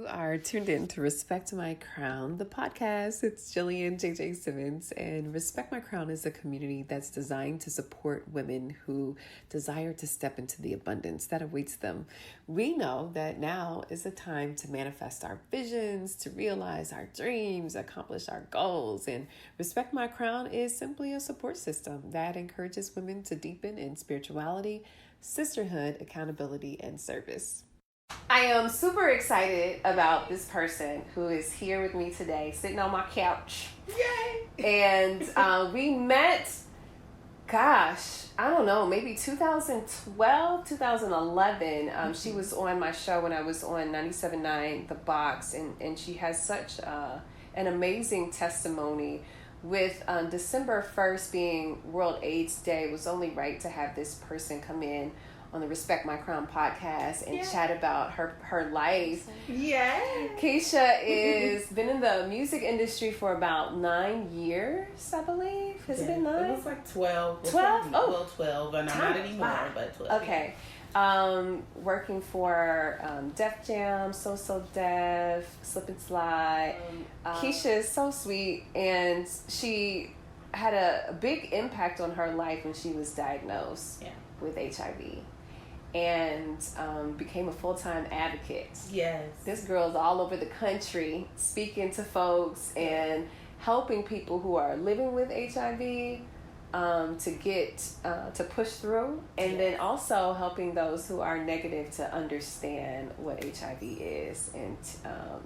are tuned in to Respect My Crown, the podcast. It's Jillian J.J. Simmons, and Respect My Crown is a community that's designed to support women who desire to step into the abundance that awaits them. We know that now is the time to manifest our visions, to realize our dreams, accomplish our goals, and Respect My Crown is simply a support system that encourages women to deepen in spirituality, sisterhood, accountability, and service. I am super excited about this person who is here with me today, sitting on my couch. Yay! And we met, maybe 2012, 2011. She was on my show when I was on 97.9 The Box, and she has such an amazing testimony. With December 1st being World AIDS Day, it was only right to have this person come in on the Respect My Crown podcast and chat about her life. Yeah. Kecia is been in the music industry for about 9 years, I believe. Has it been 9? It was like 12. 12? Well, 12. And I'm not anymore, but 12. Okay. Working for Def Jam, So Def, Slip and Slide. Kecia is so sweet, and she had a big impact on her life when she was diagnosed with HIV. And became a full-time advocate. Yes. This girl's all over the country speaking to folks and helping people who are living with HIV to push through, and then also helping those who are negative to understand what HIV is. And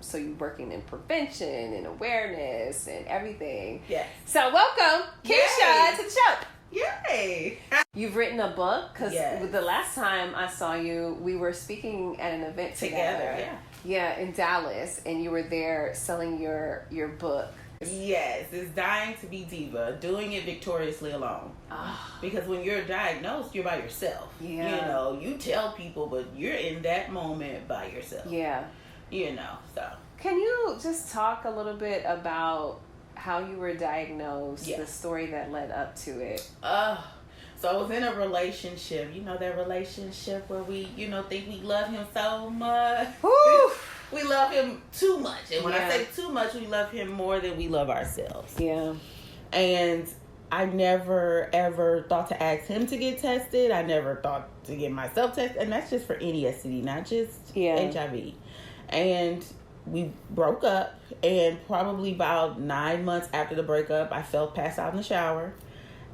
so you're working in prevention and awareness and everything. Yes. So welcome, Kecia, to the show. Yay! You've written a book, because the last time I saw you, we were speaking at an event together. Yeah, in Dallas, and you were there selling your book. Yes, it's Dying to be D.I.V.A, doing it victoriously alone. Because when you're diagnosed, you're by yourself. Yeah. You know, you tell people, but you're in that moment by yourself. Yeah. You know, so. Can you just talk a little bit about how you were diagnosed, the story that led up to it? So I was in a relationship, that relationship where we, think we love him so much. Woo! We love him too much. And when I say too much, we love him more than we love ourselves. Yeah. And I never, ever thought to ask him to get tested. I never thought to get myself tested. And that's just for any STD, not just HIV. And we broke up, and probably about 9 months after the breakup, I fell passed out in the shower,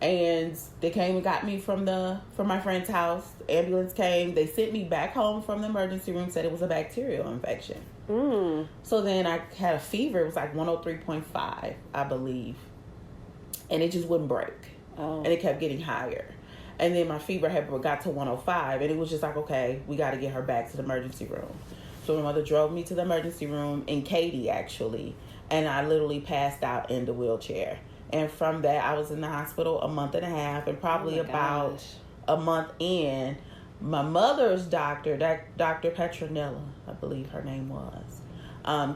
and they came and got me from my friend's house. The ambulance came. They sent me back home from the emergency room, said it was a bacterial infection. So then I had a fever. It was like 103.5, I believe, and it just wouldn't break. And it kept getting higher. And then my fever got to 105, and it was just like, okay, we got to get her back to the emergency room. So my mother drove me to the emergency room in Katy, actually, and I literally passed out in the wheelchair. And from that, I was in the hospital a month and a half, and probably about a month in, my mother's doctor, Dr. Petronella, I believe her name was,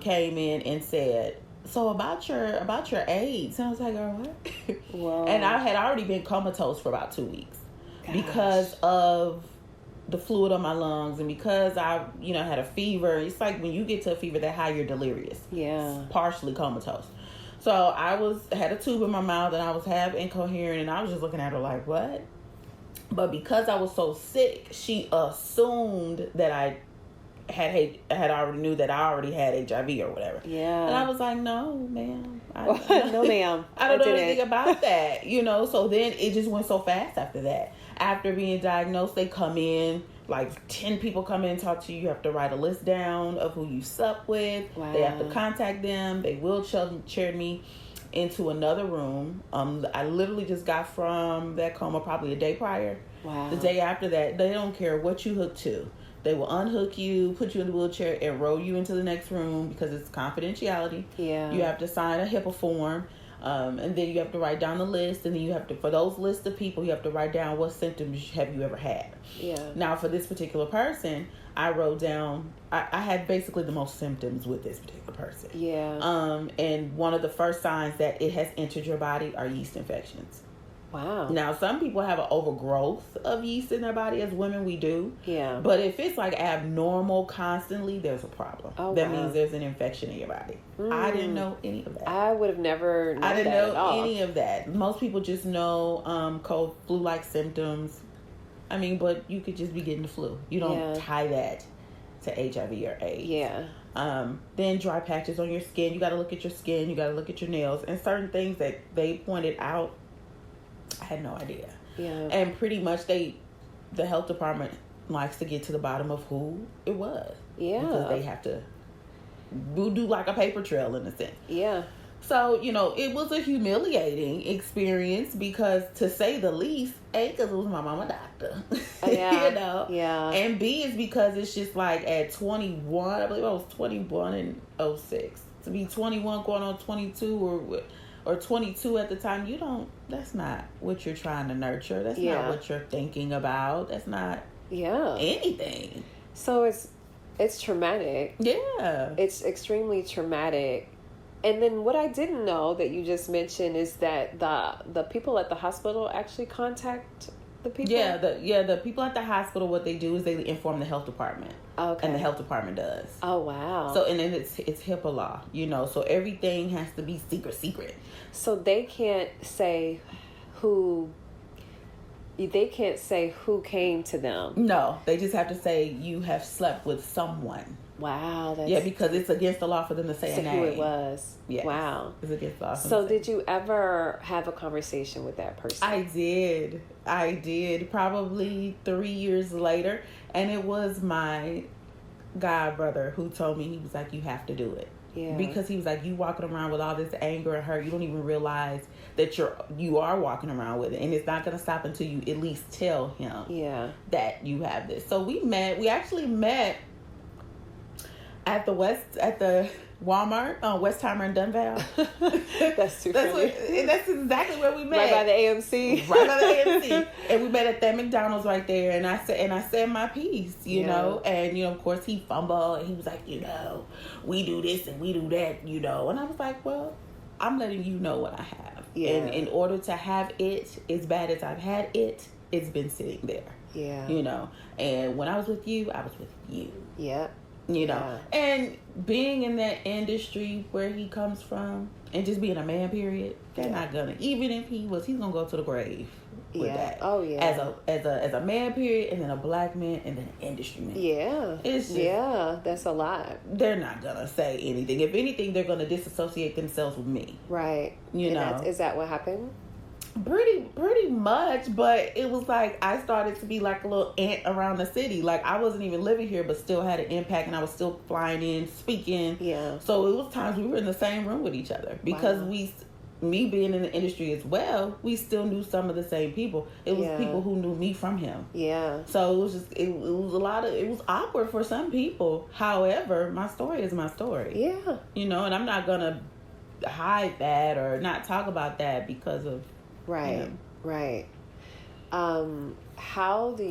came in and said, so about your AIDS. And I was like, oh, what? Whoa. And I had already been comatose for about 2 weeks because of the fluid on my lungs, and because I had a fever. It's like when you get to a fever that high, you're delirious. Yeah. Partially comatose. So I had a tube in my mouth, and I was half incoherent, and I was just looking at her like, what? But because I was so sick, she assumed that I had already knew that I already had HIV or whatever. Yeah. And I was like, no, ma'am. No, ma'am. I don't know anything about that, So then it just went so fast after that. After being diagnosed, they come in, like 10 people come in and talk to you. You have to write a list down of who you slept with. Wow. They have to contact them. They wheelchaired me into another room. I literally just got from that coma probably a day prior. Wow. The day after that, they don't care what you hook to. They will unhook you, put you in the wheelchair, and roll you into the next room because it's confidentiality. Yeah. You have to sign a HIPAA form, and then you have to write down the list, and then you have to, for those lists of people, you have to write down what symptoms have you ever had. Yeah. Now, for this particular person, I wrote down, I had basically the most symptoms with this particular person. Yeah. And one of the first signs that it has entered your body are yeast infections. Wow. Now, some people have an overgrowth of yeast in their body. As women, we do. Yeah. But if it's like abnormal constantly, there's a problem. Oh, that wow. means there's an infection in your body. I didn't know any of that. I would have never known I didn't that at know all. any of that. Most people just know cold, flu-like symptoms. I mean, but you could just be getting the flu. You don't tie that to HIV or AIDS. Yeah. Then dry patches on your skin. You got to look at your skin. You got to look at your nails. And certain things that they pointed out, I had no idea. Yeah. And pretty much the health department likes to get to the bottom of who it was. Yeah. Because they have to do like a paper trail in a sense. Yeah. So, it was a humiliating experience because, to say the least, A, because it was my mama doctor. Yeah. Yeah. And B is because it's just like at 21, I believe I was 21 in 06. To be 21 going on 22 or 22 at the time, that's not what you're trying to nurture. That's not what you're thinking about. That's not anything. So it's traumatic. Yeah. It's extremely traumatic. And then what I didn't know that you just mentioned is that the people at the hospital actually contact the people? The people at the hospital, what they do is they inform the health department. Okay. And the health department does. Oh, wow. So, and then it's HIPAA law, so everything has to be secret. So they can't say who came to them. No, they just have to say you have slept with someone. Wow. Because it's against the law for them to say a name. Who it was. Yes. Wow. It's against the law. So did you ever have a conversation with that person? I did probably 3 years later. And it was my god brother who told me, he was like, you have to do it. Yeah. Because he was like, you walking around with all this anger and hurt, you don't even realize that you are walking around with it, and it's not going to stop until you at least tell him that you have this. So we actually met at the Walmart on Westheimer and Dunvale. That's too funny. That's exactly where we met. Right by the AMC. Right by the AMC. And we met at that McDonald's right there. And I said my piece, you know. And, of course, he fumbled. And he was like, we do this and we do that, And I was like, well, I'm letting you know what I have. Yeah. And in order to have it as bad as I've had it, it's been sitting there. Yeah. And when I was with you, I was with you. Yeah. And being in that industry where he comes from and just being a man, period, they're not gonna, even if he's gonna go to the grave with that. Oh yeah. As a man, period, and then a black man, and then an industry man. Yeah. It's just, that's a lot. They're not gonna say anything. If anything, they're gonna disassociate themselves with me. Right. Is that what happened? Pretty much, but it was like I started to be like a little ant around the city. Like I wasn't even living here, but still had an impact, and I was still flying in, speaking. Yeah. So it was times we were in the same room with each other because me being in the industry as well, we still knew some of the same people. It was people who knew me from him. Yeah. So it was just it was awkward for some people. However, my story is my story. Yeah. And I'm not gonna hide that or not talk about that because of. Right. How did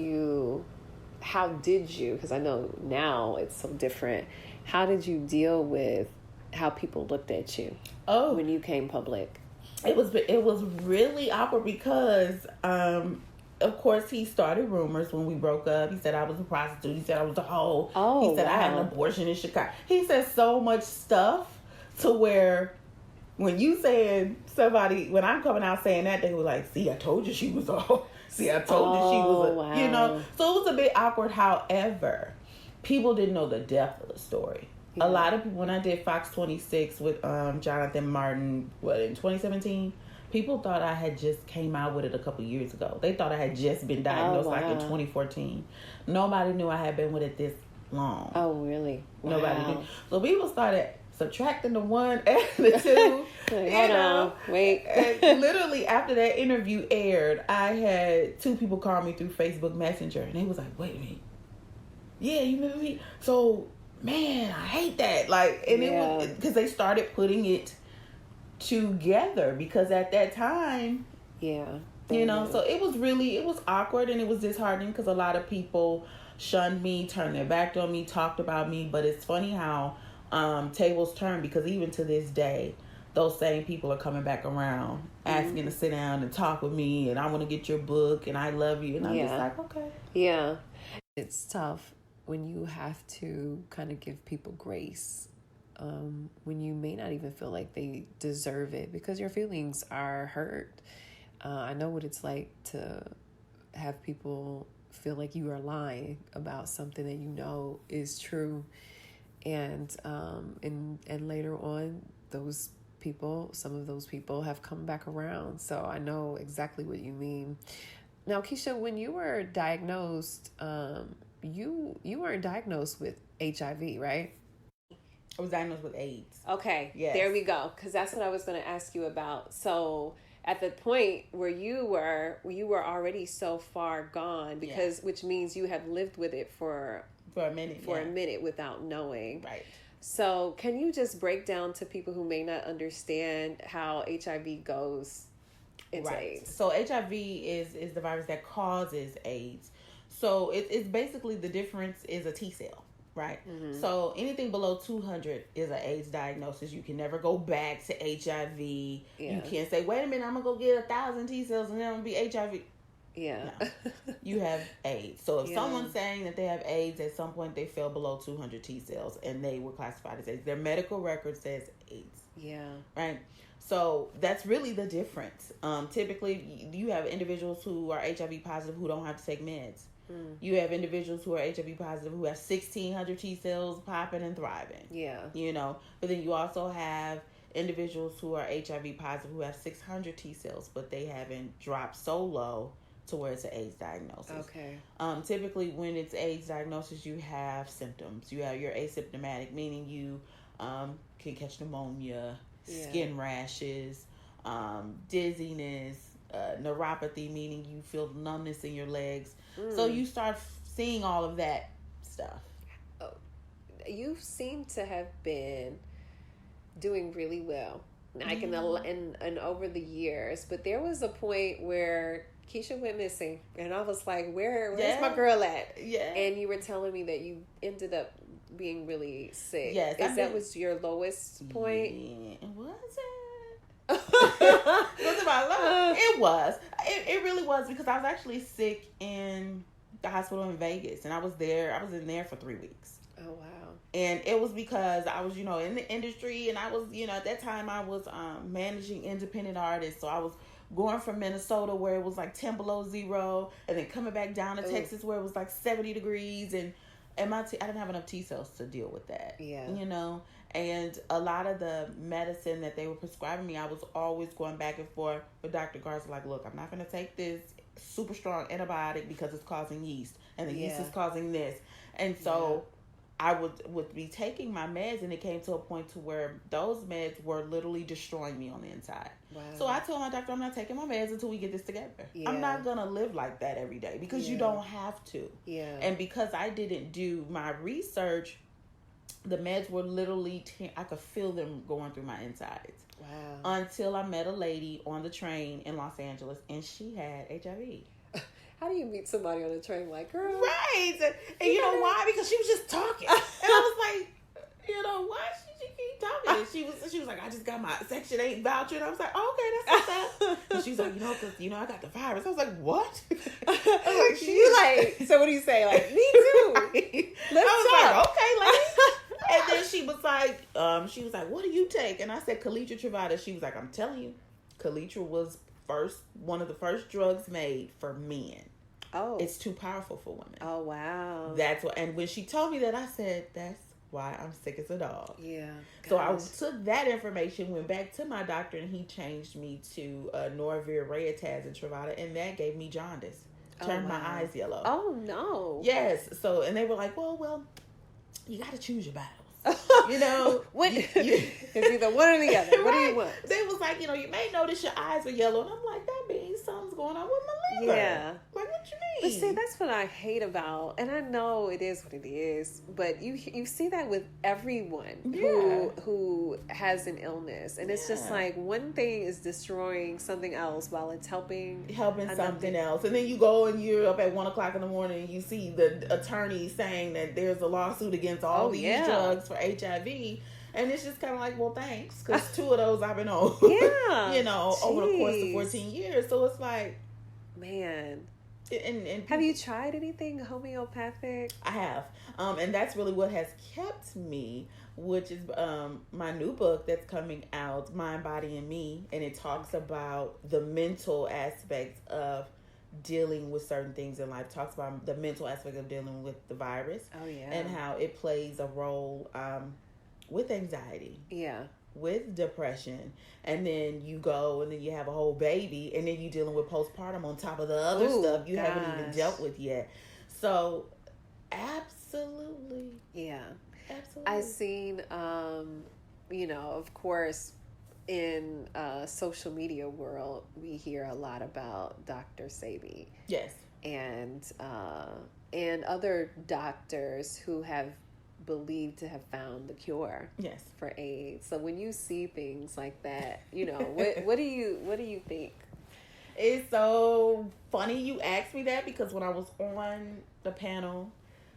you, because I know now it's so different, how did you deal with how people looked at you when you came public? It was really awkward because, of course, he started rumors when we broke up. He said I was a prostitute. He said I was a hoe. He said I had an abortion in Chicago. He said so much stuff to where... When you saying somebody, when I'm coming out saying that, they were like, see, I told you she was all, see, I told you she was, wow. So it was a bit awkward. However, people didn't know the depth of the story. Yeah. A lot of people, when I did Fox 26 with Jonathan Martin, in 2017, people thought I had just came out with it a couple years ago. They thought I had just been diagnosed like in 2014. Nobody knew I had been with it this long. Oh, really? Wow. Nobody knew. So people started subtracting the one and the two. Hold on, wait. And literally after that interview aired, I had 2 people call me through Facebook Messenger, and they was like, "Wait a minute, yeah, you remember me?" So, man, I hate that. It was because they started putting it together because at that time, so it was awkward and it was disheartening because a lot of people shunned me, turned their back on me, talked about me. But it's funny how tables turn, because even to this day, those same people are coming back around, asking to sit down and talk with me, and I want to get your book, and I love you, and I'm just like, okay. Yeah. It's tough when you have to kind of give people grace, when you may not even feel like they deserve it because your feelings are hurt. I know what it's like to have people feel like you are lying about something that you know is true, and later on, some of those people have come back around. So I know exactly what you mean. Now, Kecia, when you were diagnosed, you weren't diagnosed with HIV, right? I was diagnosed with AIDS. Okay, yes. There we go. Because that's what I was going to ask you about. So at the point where you were already so far gone, which means you have lived with it for a minute without knowing. Right. So can you just break down to people who may not understand how HIV goes into AIDS? So HIV is the virus that causes AIDS. So it's basically, the difference is a T cell, right? Mm-hmm. So anything below 200 is an AIDS diagnosis. You can never go back to HIV. Yeah. You can't say, wait a minute, I'm going to go get 1,000 T cells and then I'm going to be HIV. Yeah. No. You have AIDS. So if someone's saying that they have AIDS, at some point they fell below 200 T cells and they were classified as AIDS. Their medical record says AIDS. Yeah. Right? So that's really the difference. Typically, you have individuals who are HIV positive who don't have to take meds. Mm. You have individuals who are HIV positive who have 1,600 T cells popping and thriving. Yeah. But then you also have individuals who are HIV positive who have 600 T cells, but they haven't dropped so low to where it's an AIDS diagnosis. Okay. Typically, when it's AIDS diagnosis, you have symptoms. You're asymptomatic, meaning you can catch pneumonia, skin rashes, dizziness, neuropathy, meaning you feel numbness in your legs. So you start seeing all of that stuff. Oh, you seem to have been doing really well, like in over the years. But there was a point where Kecia went missing, and I was like, where's my girl at? Yeah. And you were telling me that you ended up being really sick. Yes. That was your lowest point? Yeah. Was it? It was. It really was, because I was actually sick in the hospital in Vegas, and I was in there for 3 weeks. Oh, wow. And it was because I was, in the industry, and I was, at that time I was managing independent artists. So I was going from Minnesota where it was like 10 below zero, and then coming back down to Texas where it was like 70 degrees, and I didn't have enough T cells to deal with that. Yeah. And a lot of the medicine that they were prescribing me, I was always going back and forth with Dr. Garza, like, look, I'm not going to take this super strong antibiotic because it's causing yeast, and the yeast is causing this. And so I would be taking my meds, and it came to a point to where those meds were literally destroying me on the inside. Wow. So I told my doctor, I'm not taking my meds until we get this together. Yeah. I'm not going to live like that every day, because you don't have to. Yeah. And because I didn't do my research, the meds were literally, I could feel them going through my insides. Wow. Until I met a lady on the train in Los Angeles, and she had HIV. How do you meet somebody on a train like, girl? Right. And you know why? Because she was just talking. And I was like, why should she keep talking? And she was like, I just got my Section 8 voucher. And I was like, oh, okay, that's what's up. And she was like, because, I got the virus. I was like, what? I was like, so what do you say? Like, me too. Right. I was like, okay, lady. And then she was like, what do you take? And I said, Kecia Johnson. She was like, I'm telling you, Kecia was one of the first drugs made for men. Oh. It's too powerful for women. Oh, wow. That's what, and when she told me that, I said, that's why I'm sick as a dog. Yeah. So I took that information, went back to my doctor, and he changed me to Norvir, Rayataz, and Truvada, and that gave me jaundice. Turned my eyes yellow. Oh, no. Yes. So, and they were like, well, you got to choose your battles. It's either one or the other. What do you want? They was like, you may notice your eyes were yellow, and I'm like, that means something's going on with my liver. Yeah. Like, what you mean? But see, that's what I hate about, and I know it is what it is, but you see that with everyone who has an illness, and it's just like one thing is destroying something else while it's helping something else, and then you go and you're up at 1:00 in the morning and you see the attorney saying that there's a lawsuit against all these drugs for HIV, And it's just kind of like, well, thanks, because 2 of those I've been on. Yeah. You know, over the course of 14 years. So it's like, man. And have you tried anything homeopathic? I have, and that's really what has kept me, which is my new book that's coming out, Mind, Body, and Me, and it talks about the mental aspects of dealing with certain things in life. It talks about the mental aspect of dealing with the virus, and how it plays a role with anxiety. Yeah. With depression, and then you go and then you have a whole baby, and then you're dealing with postpartum on top of the other stuff you haven't even dealt with yet. So absolutely. I've seen you know, of course, in social media world, we hear a lot about Dr. Sebi. Yes. And other doctors who have believed to have found the cure for AIDS. So when you see things like that, you know, what do you think? It's so funny you asked me that, because when I was on the panel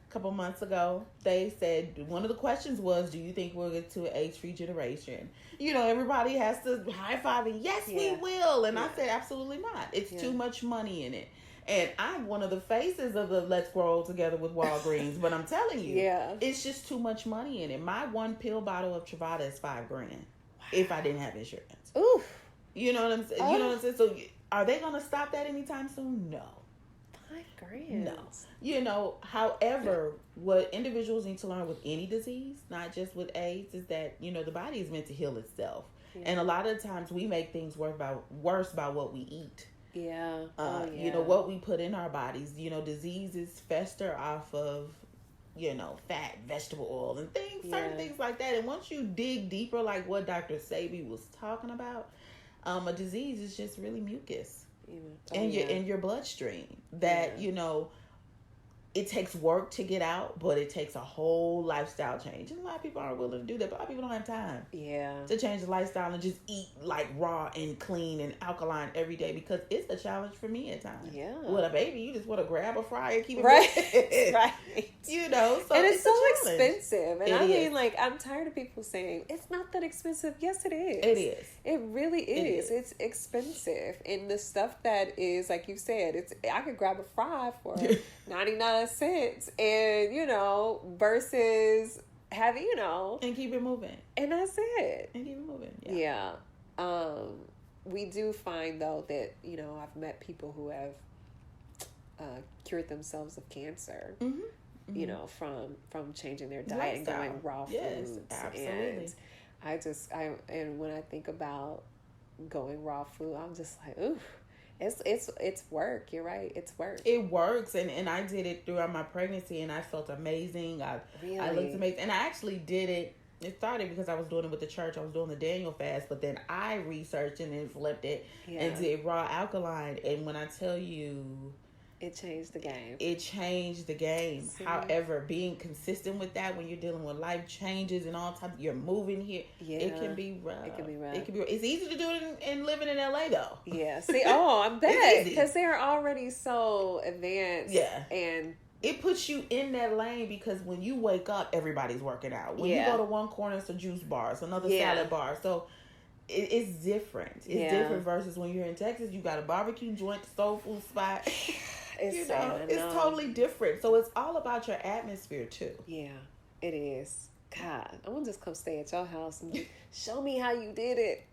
a couple months ago, they said one of the questions was, do you think we'll get to an AIDS-free generation? You know, everybody has to high five and yes, we will. And I said, absolutely not. It's too much money in it. And I'm one of the faces of the Let's Grow Old Together with Walgreens, but I'm telling you, it's just too much money in it. My 1 pill bottle of Truvada is $5,000 if I didn't have insurance. Oof. You know what I'm saying? You know what I'm saying? So are they going to stop that anytime soon? No. $5,000. No. You know, however, what individuals need to learn with any disease, not just with AIDS, is that, you know, the body is meant to heal itself. And a lot of times we make things worse by what we eat. You know, what we put in our bodies. You know, diseases fester off of, you know, fat, vegetable oil, and certain things like that. And once you dig deeper, like what Dr. Sebi was talking about, a disease is just really mucus in your bloodstream that, you know, it takes work to get out, but it takes a whole lifestyle change. And a lot of people aren't willing to do that. But a lot of people don't have time to change the lifestyle and just eat like raw and clean and alkaline every day, because it's a challenge for me at times. With a baby, you just want to grab a fryer and keep it right. You know, so and it's so expensive. And I mean, like, I'm tired of people saying it's not that expensive. Yes, it is. It is. It really is. It's expensive. And the stuff that is, like you said, I could grab a fry for 99 cents, and you know, versus having, you know, and keep it moving, and that's it, and keep it moving. We do find though that, you know, I've met people who have cured themselves of cancer, you know, from changing their diet and going raw foods. Absolutely. And and when I think about going raw food, I'm just like, ooh. It's work. You're right. It's work. It works, and I did it throughout my pregnancy, and I felt amazing. I looked amazing, and I actually did it. It started because I was doing it with the church. I was doing the Daniel fast, but then I researched and then flipped it and did raw alkaline. And when I tell you, it changed the game. It changed the game. See? However, being consistent with that when you're dealing with life changes and all types, you're moving here. It can be rough. It can be rough. It's easy to do it in living in LA though. Yeah. See, I bet, because they're already so advanced. Yeah. And it puts you in that lane, because when you wake up, everybody's working out. When you go to one corner, it's a juice bar, it's another salad bar. So it's different. It's different versus when you're in Texas, you got a barbecue joint, soul food spot. It's totally different. So it's all about your atmosphere too. Yeah, it is. God, I'm gonna just come stay at your house and show me how you did it.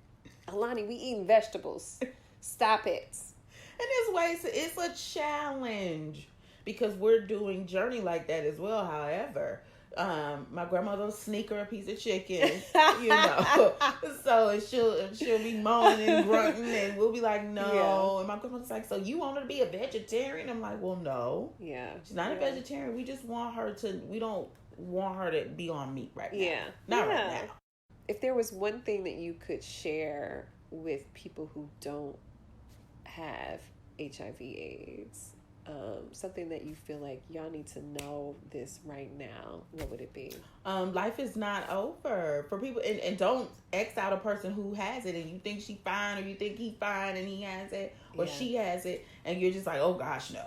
Alani, we eating vegetables. Stop it. And there's ways it's a challenge, because we're doing journey like that as well. However, my grandmother will sneak her a piece of chicken, you know, so she'll be moaning and grunting, and we'll be like, no. And my grandmother's like, so you want her to be a vegetarian? I'm like, well, no. She's not a vegetarian. We just want her we don't want her to be on meat right now. Not right now. If there was one thing that you could share with people who don't have HIV/AIDS, something that you feel like y'all need to know this right now, what would it be? Life is not over for people, and don't X out a person who has it, and you think she fine, or you think he fine and he has it, or she has it, and you're just like, oh gosh, no.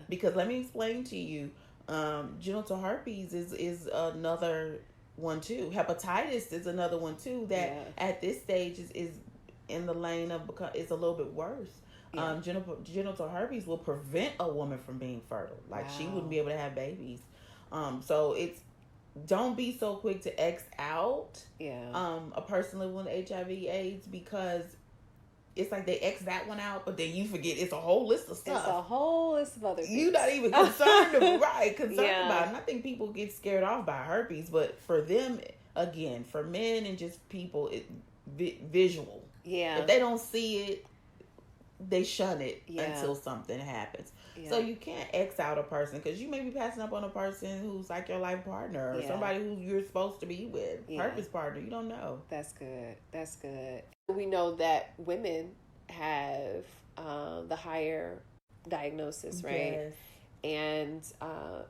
Because let me explain to you, genital herpes is another one too. Hepatitis is another one too that at this stage is in the lane of it's a little bit worse. Yeah. Genital herpes will prevent a woman from being fertile. Like she wouldn't be able to have babies. So it's, don't be so quick to X out a person living with HIV AIDS, because it's like they X that one out, but then you forget it's a whole list of stuff. It's a whole list of other things. You're not even concerned about it. And I think people get scared off by herpes, but for them, again, for men and just people, visual. Yeah. If they don't see it, they shun it until something happens. Yeah. So you can't X out a person, because you may be passing up on a person who's like your life partner or somebody who you're supposed to be with, purpose partner. You don't know. That's good. We know that women have the higher diagnosis, right? Yes.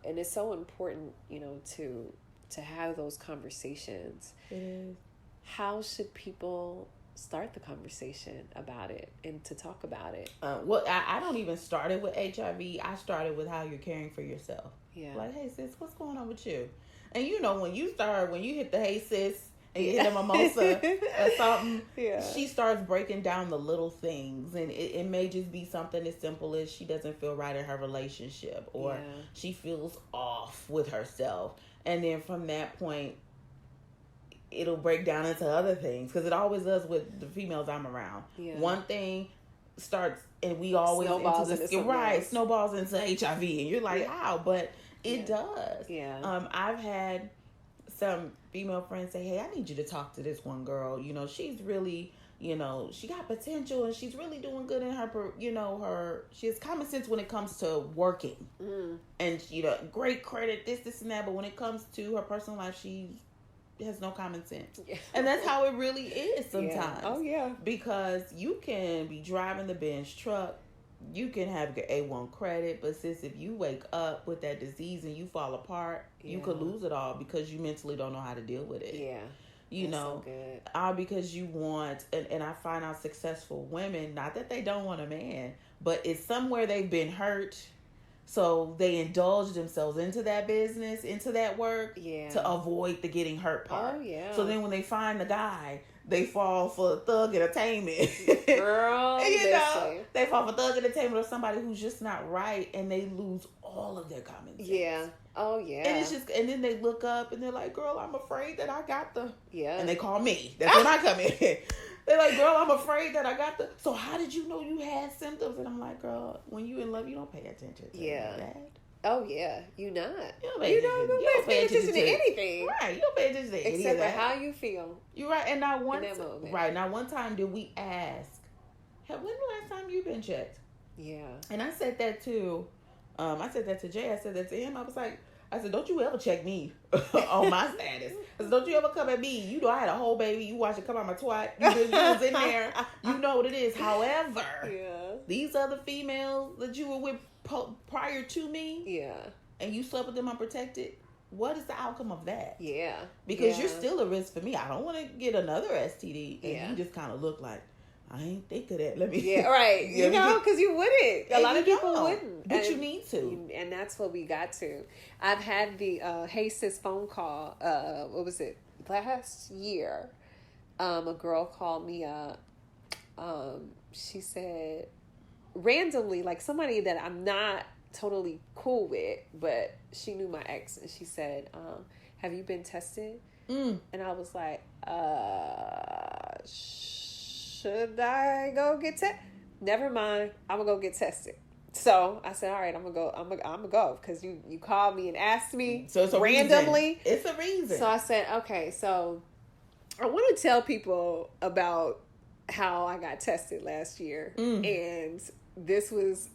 And it's so important, to have those conversations. It is. How should people start the conversation about it and to talk about it? Well, I don't even start it with HIV. I started with how you're caring for yourself. Yeah. Like, hey sis, what's going on with you? And when you hit the hey sis and you hit the mimosa or something, she starts breaking down the little things, and it may just be something as simple as she doesn't feel right in her relationship, or she feels off with herself, and then from that point it'll break down into other things, because it always does with the females I'm around. Yeah. One thing starts, and we always snowballs into HIV, and you're like, how? But it does. Yeah. I've had some female friends say, hey, I need you to talk to this one girl. She's really, she got potential, and she's really doing good in her, she has common sense when it comes to working. And, great credit, this and that. But when it comes to her personal life, she has no common sense. Yeah. And that's how it really is sometimes. Yeah. Oh, yeah. Because you can be driving the Benz truck, you can have your A1 credit, but sis, if you wake up with that disease and you fall apart, you could lose it all because you mentally don't know how to deal with it. Yeah. So good. All because you want, and I find out successful women, not that they don't want a man, but it's somewhere they've been hurt. So they indulge themselves into that business, into that work, to avoid the getting hurt part. Oh, yeah. So then when they find the guy, they fall for thug entertainment. Girl, they fall for thug entertainment or somebody who's just not right, and they lose all of their common sense. Yeah. Oh, yeah. And it's just, and then they look up and they're like, girl, I'm afraid that I got the... Yeah. And they call me. That's when I come in. They're like, girl, I'm afraid that I got the... So how did you know you had symptoms? And I'm like, girl, when you in love, you don't pay attention to that. Oh, yeah. You not. You don't pay attention to anything. Right. You don't pay attention to any Except of that. for how you feel. You're right. And not one time did we ask, when the last time you been checked? Yeah. And I said that to... I said that to Jay. I said that to him. I said, don't you ever check me on my status. I said, don't you ever come at me. I had a whole baby. You watch it come out my twat. You was in there. You know what it is. However, these other females that you were with prior to me, and you slept with them unprotected, what is the outcome of that? Yeah. Because you're still a risk for me. I don't want to get another STD. And you just kind of look like, I ain't think of that. Let me. Yeah, right. Because you wouldn't. A lot of people wouldn't. But you need to. And that's what we got to. I've had the Hey Sis phone call. What was it? Last year. A girl called me up. She said, randomly, like somebody that I'm not totally cool with, but she knew my ex. And she said, have you been tested? And I was like, should I go get tested? Never mind. I'm going to go get tested. So I said, all right, I'm going to go. Because you called me and asked me randomly. It's a reason. So I said, okay, so I want to tell people about how I got tested last year. And this was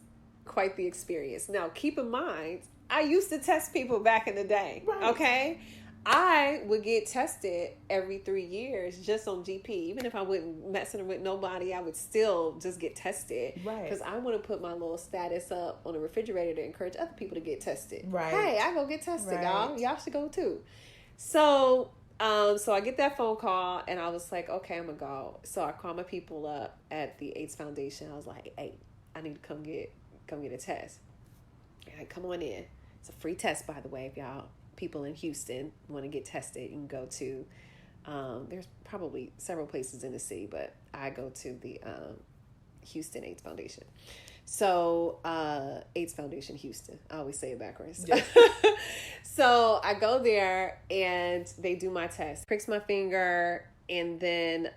quite the experience. Now, keep in mind, I used to test people back in the day. Right. Okay? I would get tested every 3 years just on GP. Even if I wasn't messing with nobody, I would still just get tested. Right. Because I want to put my little status up on the refrigerator to encourage other people to get tested. Right. Hey, I go get tested, y'all. Y'all should go too. So I get that phone call and I was like, okay, I'm going to go. So I call my people up at the AIDS Foundation. I was like, hey, I need to come get a test. All right, come on in. It's a free test, by the way, if y'all people in Houston want to get tested, you can go to, there's probably several places in the city, but I go to the Houston AIDS Foundation. So, AIDS Foundation Houston. I always say it backwards. Yeah. So I go there and they do my test. Pricks my finger, and then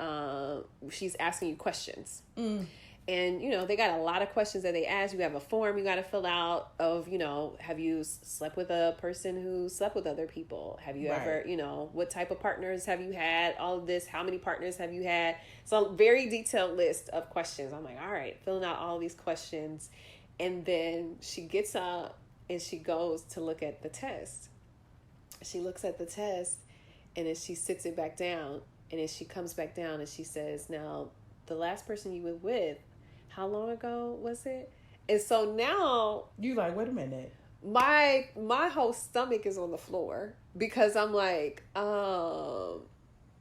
she's asking you questions. And, you know, they got a lot of questions that they ask. You have a form you got to fill out of, you know, have you slept with a person who slept with other people? Have you ever, you know, what type of partners have you had? All of this, how many partners have you had? So a very detailed list of questions. I'm like, all right, filling out all these questions. And then she gets up and she goes to look at the test. She looks at the test and then she sits it back down. And then she comes back down and she says, now, the last person you were with, how long ago was it? And so now you like, wait a minute. My whole stomach is on the floor because I'm like,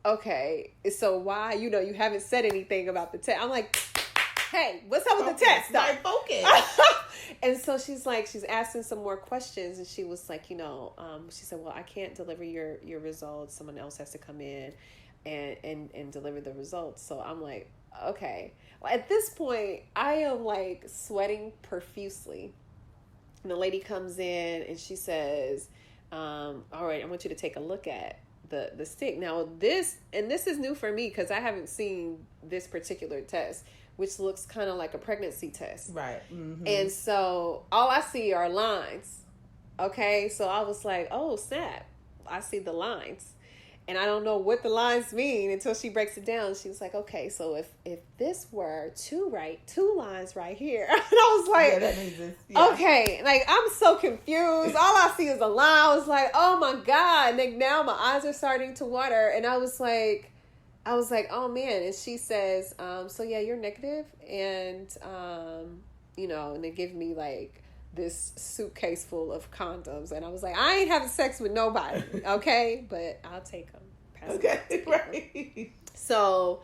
okay. So why, you know, you haven't said anything about the test. I'm like, hey, what's up with the test? Like, focus. And so she's asking some more questions, and she was like, you know, she said, well, I can't deliver your results. Someone else has to come in and deliver the results. So I'm like, okay. Well, at this point, I am like sweating profusely. And the lady comes in and she says, all right, I want you to take a look at the stick. Now this is new for me because I haven't seen this particular test, which looks kind of like a pregnancy test. Right. Mm-hmm. And so all I see are lines. Okay. So I was like, oh, snap. I see the lines. And I don't know what the lines mean until she breaks it down. She was like, okay, so if this were two lines right here. And I was like, that means this, yeah. Okay. Like, I'm so confused. All I see is a line. I was like, oh my God. And like, now my eyes are starting to water. And I was like, oh man. And she says, so yeah, you're negative. And, you know, and they give me like this suitcase full of condoms, and I was like, I ain't having sex with nobody, okay, but I'll take them. Okay, right. So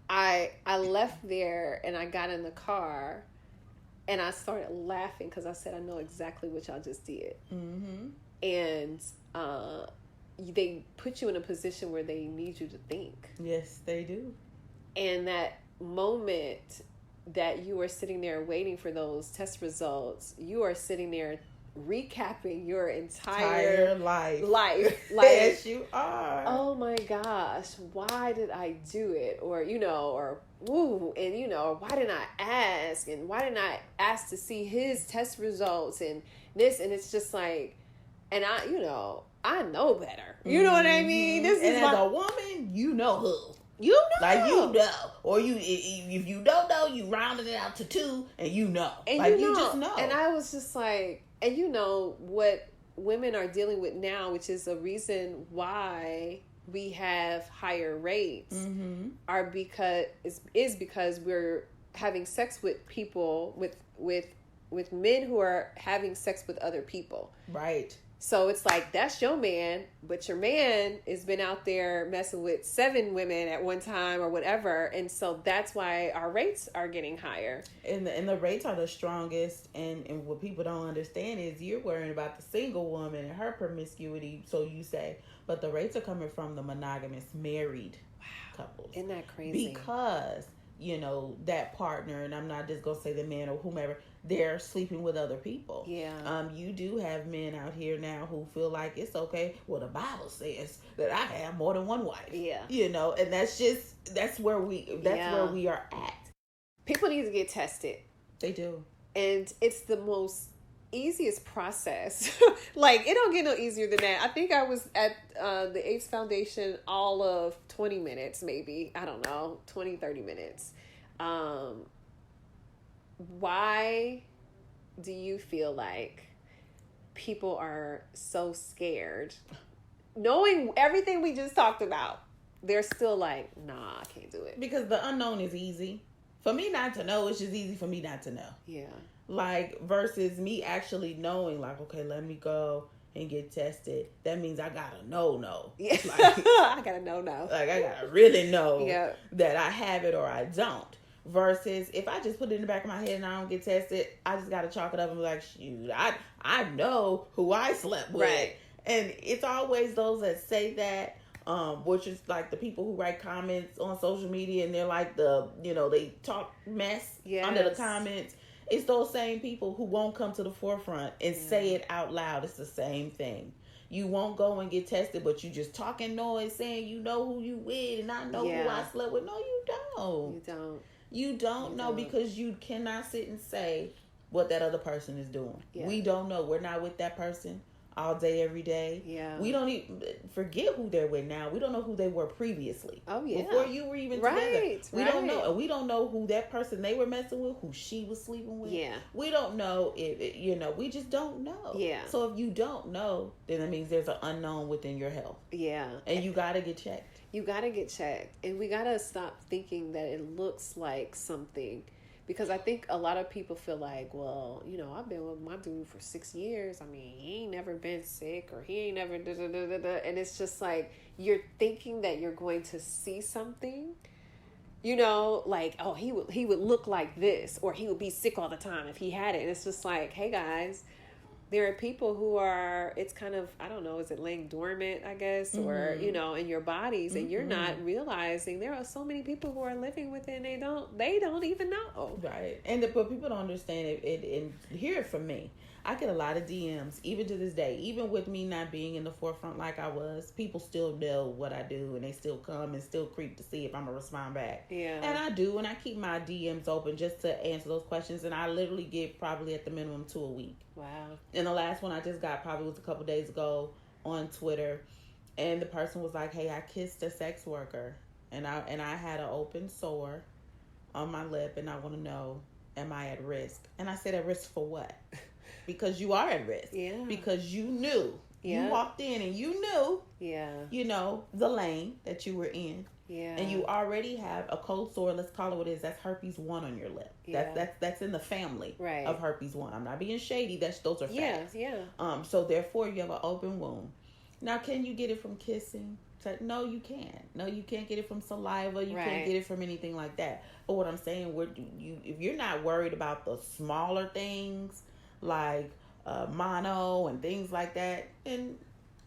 I left there and I got in the car and I started laughing because I said, I know exactly what y'all just did. Mm-hmm. And they put you in a position where they need you to think. Yes, they do. And that moment that you are sitting there waiting for those test results, you are sitting there recapping your entire life. Like, yes, you are. Oh my gosh, why did I do it? Or, you know, or woo, and you know, why didn't I ask? And why didn't I ask to see his test results and this? And it's just like, and I, you know, I know better. You know what I mean? This is as a woman, you know who. You know. Like, you know. Or you, if you don't know, you rounded it out to 2 and you know. And like, you just know. And I was just like, and you know what women are dealing with now, which is a reason why we have higher rates, are because we're having sex with people, with men who are having sex with other people. Right. So it's like, that's your man, but your man has been out there messing with 7 women at one time or whatever. And so that's why our rates are getting higher. And the rates are the strongest. And what people don't understand is you're worrying about the single woman and her promiscuity, so you say. But the rates are coming from the monogamous married couples. Isn't that crazy? Because, you know, that partner, and I'm not just going to say the man or whomever, they're sleeping with other people. Yeah. You do have men out here now who feel like it's okay. Well, the Bible says that I have more than one wife. Yeah. You know, and that's where we are at. People need to get tested. They do. And it's the most easiest process. Like, it don't get no easier than that. I think I was at the AIDS Foundation all of 20 minutes, maybe. I don't know, 20, 30 minutes. Why do you feel like people are so scared? Knowing everything we just talked about, they're still like, nah, I can't do it. Because the unknown is easy. For me not to know, it's just easy for me not to know. Yeah. Like, versus me actually knowing, like, okay, let me go and get tested. That means I gotta know. Yeah. Like, I gotta know. Like, I gotta really know yeah. that I have it or I don't. Versus if I just put it in the back of my head and I don't get tested, I just gotta chalk it up and be like, shoot, I know who I slept with. Right. And it's always those that say that, which is like the people who write comments on social media, and they're like they talk mess under the comments. It's those same people who won't come to the forefront and say it out loud. It's the same thing. You won't go and get tested, but you just talking noise saying you know who you with and I know who I slept with. No, you don't. You don't know because you cannot sit and say what that other person is doing. Yeah. We don't know. We're not with that person all day, every day. Yeah. We don't even forget who they're with now. We don't know who they were previously. Oh, yeah. Before you were even together. We don't know. We don't know who that person they were messing with, who she was sleeping with. Yeah. We don't know if, we just don't know. Yeah. So if you don't know, then that means there's an unknown within your health. Yeah. And you got to get checked. You got to get checked. And we got to stop thinking that it looks like something. Because I think a lot of people feel like, well, I've been with my dude for 6 years. I mean, he ain't never been sick or he ain't never da-da-da-da-da. And it's just like you're thinking that you're going to see something, like, oh, he would look like this or he would be sick all the time if he had it. And it's just like, hey, guys, there are people who are, it's kind of, I don't know, is it laying dormant, I guess, or, in your bodies, and you're not realizing there are so many people who are living with it and they don't even know. Right. But people don't understand it and hear it from me. I get a lot of DMs, even to this day, even with me not being in the forefront like I was, people still know what I do and they still come and still creep to see if I'm going to respond back. Yeah. And I do, and I keep my DMs open just to answer those questions, and I literally get probably at the minimum 2 a week. Wow. And the last one I just got probably was a couple days ago on Twitter, and the person was like, hey, I kissed a sex worker and I had an open sore on my lip and I want to know, am I at risk? And I said, at risk for what? Because you are at risk. Yeah. Because you knew. Yeah. You walked in and you knew. Yeah. The lane that you were in. Yeah. And you already have a cold sore. Let's call it what it is. That's herpes 1 on your lip. Yeah. That's in the family of herpes 1. I'm not being shady. Those are facts. Yeah. So therefore you have an open wound. Now, can you get it from kissing? No, you can't. No, you can't get it from saliva. You can't get it from anything like that. But what I'm saying, if you're not worried about the smaller things like mono and things like that, and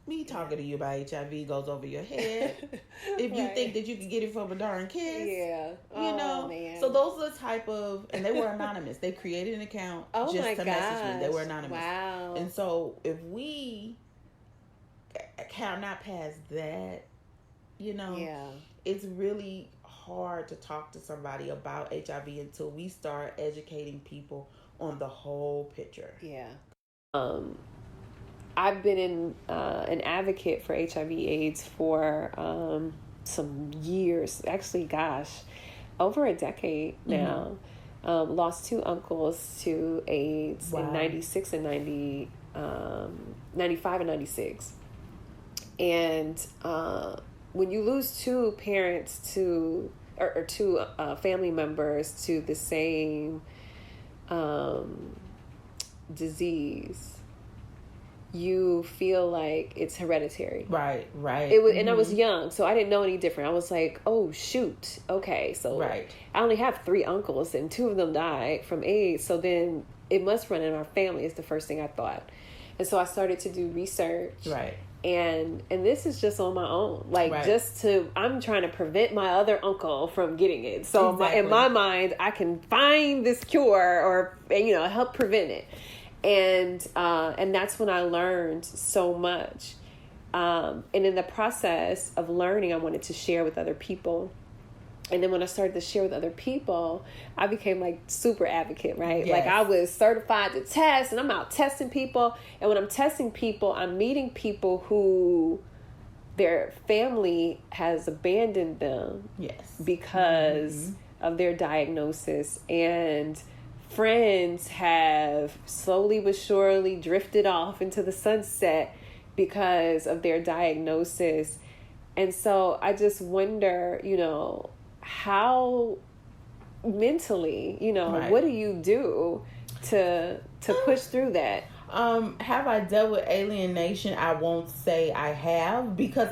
me talking to you about HIV goes over your head. If you think that you can get it from a darn kiss, man. So those are the type of, and they were anonymous. They created an account just to message me. They were anonymous. Wow. And so if we cannot pass that, it's really hard to talk to somebody about HIV until we start educating people on the whole picture. Yeah. I've been an advocate for HIV AIDS for some years. Actually, over a decade now. Lost 2 uncles to AIDS in 96 and 95 and 96. And when you lose 2 parents or 2 family members to the same disease, you feel like it's hereditary. Right. It was, and I was young, so I didn't know any different. I was like, oh, shoot. Okay, so I only have 3 uncles, and 2 of them died from AIDS, so then it must run in our family is the first thing I thought. And so I started to do research. Right. And this is just on my own. I'm trying to prevent my other uncle from getting it. So in my mind, I can find this cure or, help prevent it. And that's when I learned so much. And in the process of learning, I wanted to share with other people. And then when I started to share with other people, I became like super advocate, right? Yes. Like I was certified to test and I'm out testing people. And when I'm testing people, I'm meeting people who their family has abandoned them. Yes. Because of their diagnosis, and friends have slowly but surely drifted off into the sunset because of their diagnosis. And so I just wonder, how mentally, what do you do to push through that? Have I dealt with alienation? I won't say I have, because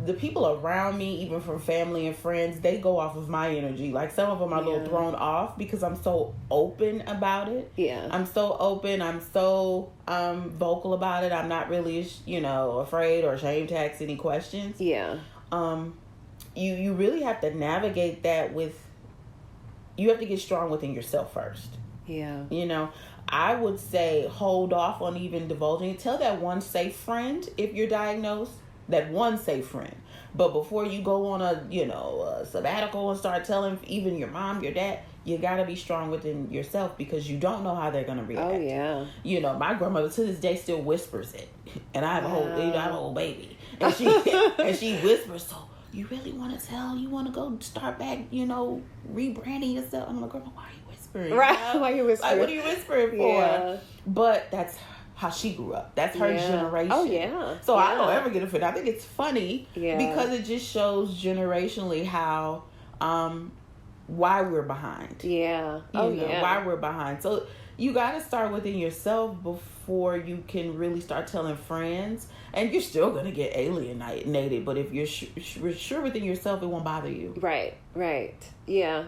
the people around me, even from family and friends, they go off of my energy. Like, some of them are a little thrown off because I'm so open about it. Yeah. I'm so open. I'm so vocal about it. I'm not really, afraid or ashamed to ask any questions. Yeah. You really have to navigate that you have to get strong within yourself first. Yeah. I would say hold off on even divulging. Tell that one safe friend if you're diagnosed, that one safe friend. But before you go on a sabbatical and start telling even your mom, your dad, you got to be strong within yourself because you don't know how they're going to react. Oh, yeah. My grandmother to this day still whispers it. And I have I have a whole baby. And she whispers, so you really want to tell? You want to go start back, rebranding yourself? I'm like, Grandma, why are you whispering? Right. Why are you whispering? Like, what are you whispering for? Yeah. But that's how she grew up. That's her generation. Oh, yeah. So I don't ever get offended. I think it's funny because it just shows generationally how, why we're behind. Yeah. Why we're behind. So you got to start within yourself before you can really start telling friends. And you're still going to get alienated. But if you're sure within yourself, it won't bother you. Right. Yeah.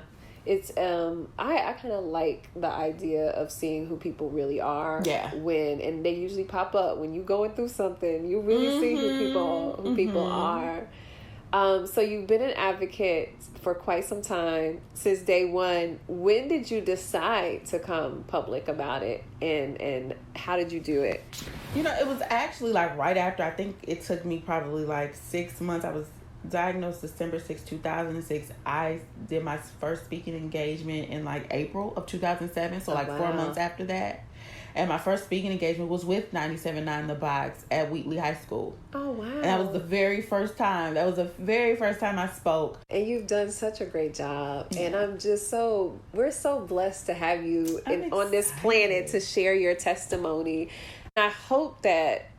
It's, I kind of like the idea of seeing who people really are. Yeah. And they usually pop up when you're going through something. You really see who people are. So you've been an advocate for quite some time, since day one. When did you decide to come public about it, and how did you do it? It was actually like right after. I think it took me probably like 6 months. I was diagnosed December 6, 2006. I did my first speaking engagement in like April of 2007. So 4 months after that. And my first speaking engagement was with 97.9 The Box at Wheatley High School. Oh, wow. And that was the very first time. I spoke. And you've done such a great job. Yeah. And we're so blessed to have you on this planet to share your testimony. And I hope that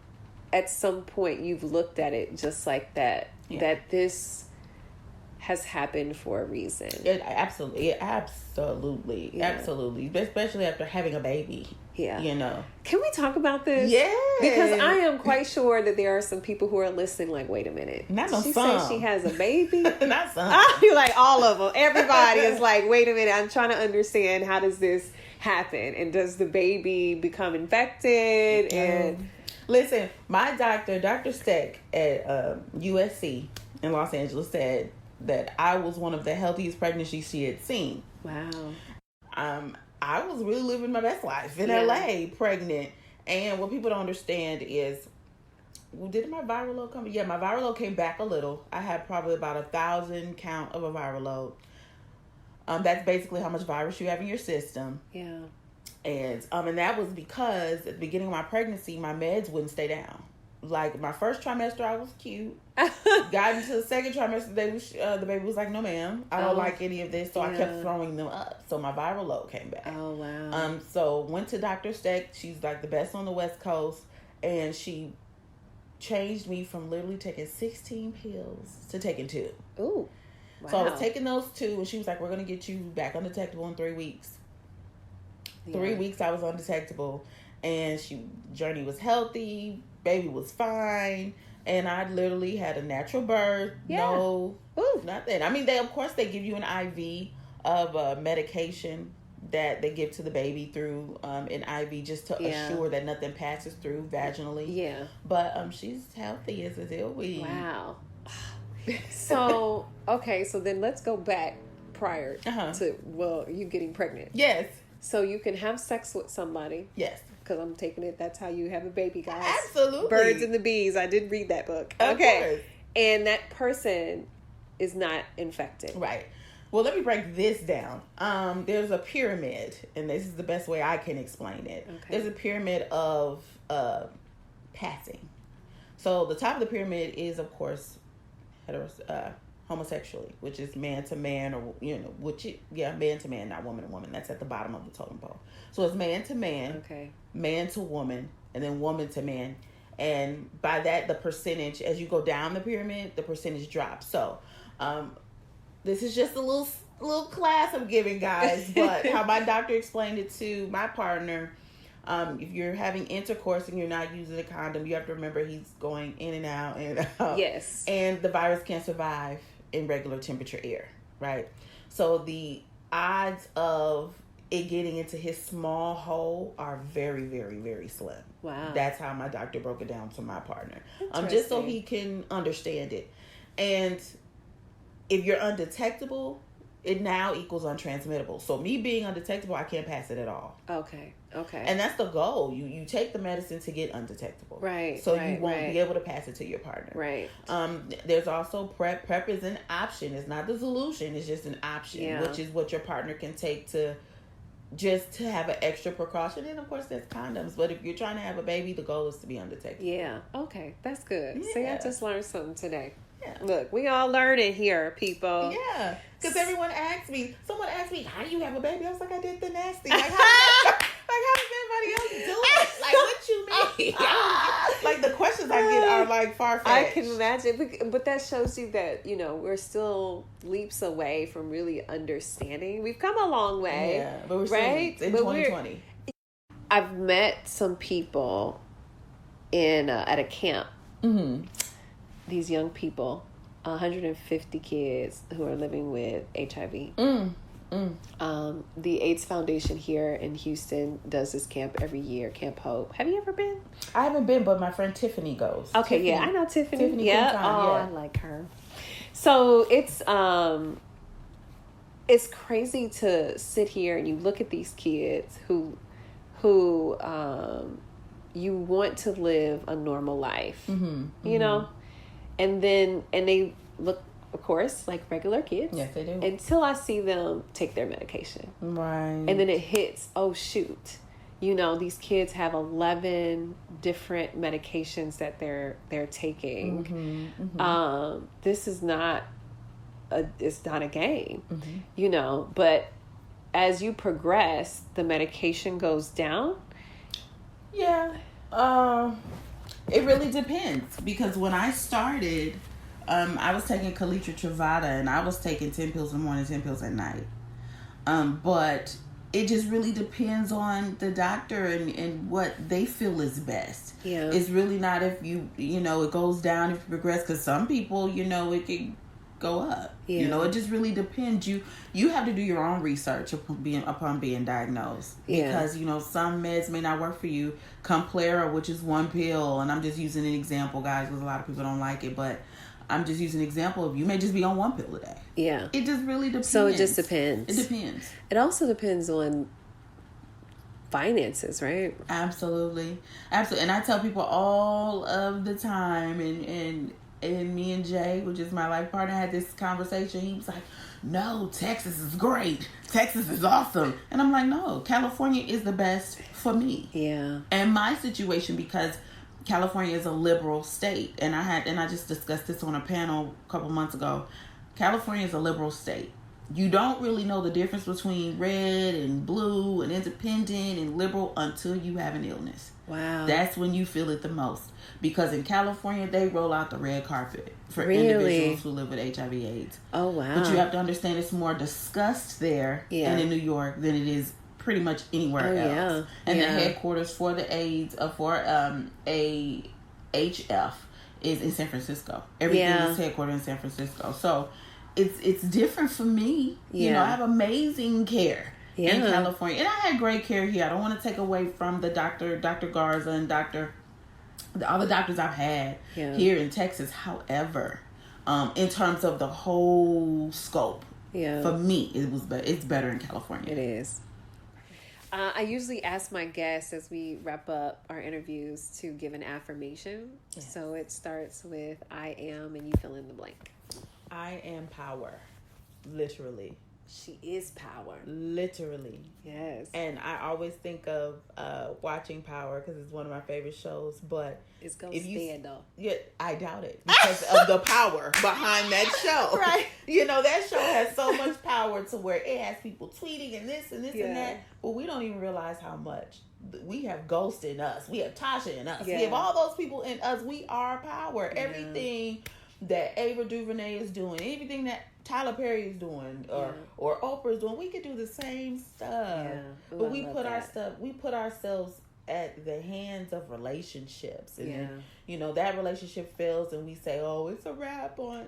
at some point you've looked at it just like that, that this has happened for a reason. Absolutely. Especially after having a baby. Yeah. Can we talk about this? Yeah. Because I am quite sure that there are some people who are listening like, wait a minute. She said she has a baby? Not some. You're like, all of them. Everybody is like, wait a minute. I'm trying to understand, how does this happen? And does the baby become infected? And listen, my doctor, Dr. Steck at USC in Los Angeles, said that I was one of the healthiest pregnancies she had seen. Wow. I was really living my best life in LA, pregnant. And what people don't understand is, did my viral load come? Yeah, my viral load came back a little. I had probably about 1,000 count of a viral load. That's basically how much virus you have in your system. Yeah. And that was because at the beginning of my pregnancy, my meds wouldn't stay down. Like, my first trimester, I was cute. Got into the second trimester, the baby was like, no, ma'am, I don't like any of this. So I kept throwing them up. So my viral load came back. Oh, wow. So went to Dr. Steck. She's like the best on the West Coast. And she changed me from literally taking 16 pills to taking 2. Ooh. Wow. So I was taking those 2, and she was like, we're going to get you back undetectable in 3 weeks. 3 weeks I was undetectable. And journey was healthy. Baby was fine, and I literally had a natural birth. No, nothing. I mean, they give you an IV of medication that they give to the baby through an IV just to assure that nothing passes through vaginally. Yeah, but she's healthy as a dilly. Wow. So so then let's go back prior to you getting pregnant. Yes. So you can have sex with somebody. Yes. Because I'm taking it, that's how you have a baby, guys. Absolutely. Birds and the Bees. I did read that book. Of course. And that person is not infected. Right. Well, let me break this down. There's a pyramid, and this is the best way I can explain it. Okay. There's a pyramid of passing. So the top of the pyramid is, of course, homosexually, which is man to man, or man to man, not woman to woman. That's at the bottom of the totem pole. So it's man to man, man to woman, and then woman to man. And by that, the percentage, as you go down the pyramid, the percentage drops. So this is just a little class I'm giving, guys. But how my doctor explained it to my partner, If you're having intercourse and you're not using a condom, you have to remember he's going in and out, in and out. Yes. And the virus can't survive in regular temperature air, right? So the odds of it getting into his small hole are very, very, very slim. Wow. That's how my doctor broke it down to my partner. Just so he can understand it. And if you're undetectable, it now equals untransmittable. So me being undetectable, I can't pass it at all. Okay. And that's the goal. You take the medicine to get undetectable. Right. So you won't be able to pass it to your partner. Right. There's also PrEP. PrEP is an option. It's not the solution. It's just an option, which is what your partner can take to have an extra precaution. And of course there's condoms, but if you're trying to have a baby, the goal is to be undetectable. Yeah. Okay. That's good. Yeah. See, I just learned something today. Yeah. Look, we all learning here, people. Yeah. Because someone asked me, how do you have a baby? I was like, I did the nasty. Like, how does everybody else do it? Like, what you mean? Like, the questions I get are like far-fetched. I can imagine, but that shows you that, we're still leaps away from really understanding. We've come a long way. Yeah, but we're right? still in 2020. I've met some people at a camp. Mm-hmm. These young people, 150 kids who are living with HIV. The AIDS Foundation here in Houston does this camp every year, Camp Hope. Have you ever been? I haven't been, but my friend Tiffany goes. Okay, Tiffany, I know Tiffany. Tiffany I like her. So it's crazy to sit here and you look at these kids who you want to live a normal life, you know, and they look, of course, like regular kids. Yes, they do. Until I see them take their medication. Right. And then it hits, oh, shoot. These kids have 11 different medications that they're taking. This is not it's not a game, but as you progress, the medication goes down. Yeah. It really depends, because when I started, I was taking D.I.V.A, and I was taking 10 pills in the morning, 10 pills at night. But it just really depends on the doctor and what they feel is best. Yeah. It's really not if it goes down if you progress, because some people, it can go up. Yeah. It just really depends. You have to do your own research upon being diagnosed. Because, some meds may not work for you. Complera, which is one pill, and I'm just using an example, guys, because a lot of people don't like it, but I'm just using an example of you may just be on one pill a day. Yeah. It just really depends. So it just depends. It depends. It also depends on finances, right? Absolutely. And I tell people all of the time, and me and Jay, which is my life partner, had this conversation. He was like, no, Texas is great. Texas is awesome. And I'm like, no, California is the best for me. Yeah. And my situation, because California is a liberal state, and I just discussed this on a panel a couple months ago. California is a liberal state. You don't really know the difference between red and blue and independent and liberal until you have an illness. Wow. That's when you feel it the most. Because in California, they roll out the red carpet for Really? individuals who live with HIV AIDS. Oh, wow. But you have to understand it's more discussed there and in New York than it is pretty much anywhere else. Yeah. And the headquarters for the AIDS, for AHF, is in San Francisco. Everything is headquartered in San Francisco. So it's different for me. Yeah. I have amazing care in California. And I had great care here. I don't want to take away from the Dr. Garza and all the doctors I've had here in Texas. However, in terms of the whole scope, for me, it's better in California. It is. I usually ask my guests as we wrap up our interviews to give an affirmation. Yes. So it starts with I am, and you fill in the blank. I am power. Literally. She is power. Literally. Yes. And I always think of watching Power because it's one of my favorite shows. But it's going to stand though. Yeah, I doubt it because of the power behind that show. Right. That show has so much power to where it has people tweeting and this and that. But we don't even realize how much. We have Ghost in us. We have Tasha in us. We have all those people in us. We are power. Everything that Ava DuVernay is doing, everything that Tyler Perry is doing, or Oprah is doing, we could do the same stuff. Yeah. But we put ourselves at the hands of relationships. And then, you know, that relationship fails and we say, oh, it's a wrap on.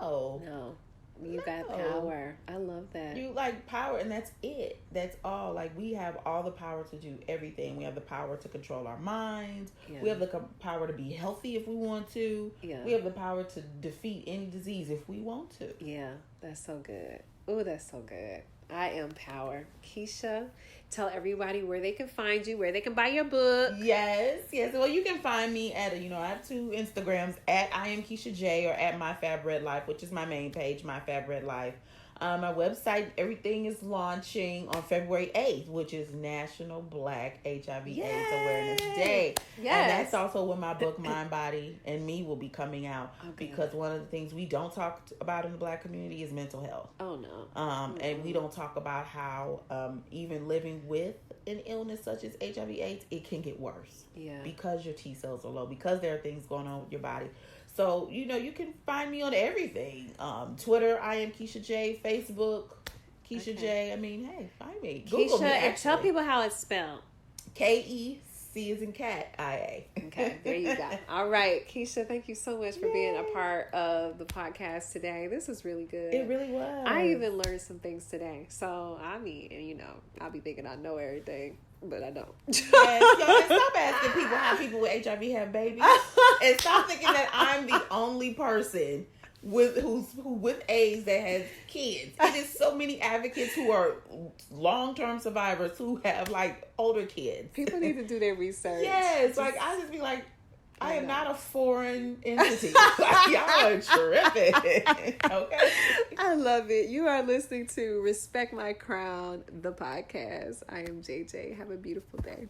No. You got power. I love that. You like power, and that's it. That's all. Like, we have all the power to do everything. We have the power to control our minds. Yeah. We have the power to be healthy if we want to. Yeah. We have the power to defeat any disease if we want to. Yeah, that's so good. Oh, that's so good. I am power. Kecia, tell everybody where they can find you, where they can buy your book. Yes. Well, you can find me at, I have 2 Instagrams, at I am Kecia J, or at My Fab Red Life, which is my main page, My Fab Red Life. My website, everything is launching on February 8th, which is National Black HIV AIDS Awareness Day. Yes. And that's also when my book, Mind, Body, and Me will be coming out. Okay. Because one of the things we don't talk about in the Black community is mental health. Oh, no. And we don't talk about how even living with an illness such as HIV AIDS, it can get worse. Yeah. Because your T cells are low, because there are things going on with your body. So, you can find me on everything. Twitter, I am Kecia J. Facebook, Kecia J. I mean, hey, find me. Google me, and tell people how it's spelled. Keci as in cat, IA. Okay, there you go. All right, Kecia, thank you so much for being a part of the podcast today. This was really good. It really was. I even learned some things today. So, I mean, I'll be thinking I know everything. But I don't. Yes, and stop asking people how people with HIV have babies. And stop thinking that I'm the only person with AIDS that has kids. It is so many advocates who are long-term survivors who have like older kids. People need to do their research. Yes, like I just be like, I am not a foreign entity. Like, y'all are tripping. Okay. I love it. You are listening to Respect My Crown, the podcast. I am JJ. Have a beautiful day.